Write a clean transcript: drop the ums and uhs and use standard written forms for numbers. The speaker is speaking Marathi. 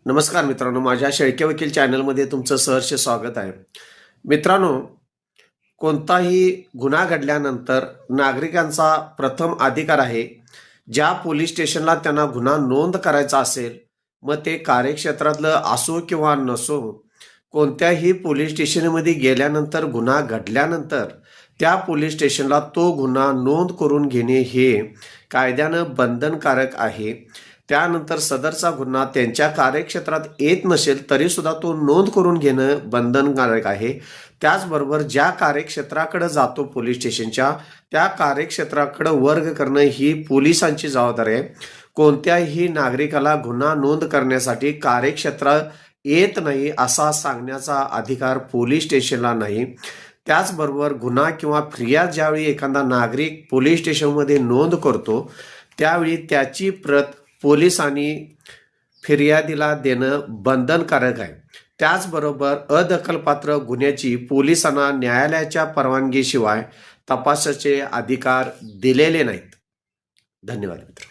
नमस्कार मित्रांनो, माझ्या शेळके वकील चॅनलमध्ये तुमचं सहर्ष स्वागत आहे. मित्रांनो, कोणताही गुन्हा घडल्यानंतर नागरिकांचा प्रथम अधिकार आहे, ज्या पोलीस स्टेशनला त्यांना गुन्हा नोंद करायचा असेल, मग ते कार्यक्षेत्रातलं असो किंवा नसो, कोणत्याही पोलीस स्टेशनमध्ये गेल्यानंतर गुन्हा घडल्यानंतर त्या पोलीस स्टेशनला तो गुन्हा नोंद करून घेणे हे कायद्यानं बंधनकारक आहे. त्यानंतर सदरचा गुन्हा त्यांच्या कार्यक्षेत्रात येत नसेल तरीसुद्धा तो नोंद करून घेणं बंधनकारक आहे. त्याचबरोबर ज्या कार्यक्षेत्राकडे जातो पोलीस स्टेशनच्या, त्या कार्यक्षेत्राकडे वर्ग करणं ही पोलिसांची जबाबदारी आहे. कोणत्याही नागरिकाला गुन्हा नोंद करण्यासाठी कार्यक्षेत्रात येत नाही असा सांगण्याचा अधिकार पोलीस स्टेशनला नाही. त्याचबरोबर गुन्हा किंवा फिर्याद ज्यावेळी एखादा नागरिक पोलीस स्टेशनमध्ये नोंद करतो, त्यावेळी त्याची प्रत पोलिसांनी फिर्यादीला देणं बंधनकारक आहे. त्याचबरोबर अदखलपात्र गुन्ह्याची पोलिसांना न्यायालयाच्या परवानगीशिवाय तपासाचे अधिकार दिलेले नाहीत. धन्यवाद मित्र.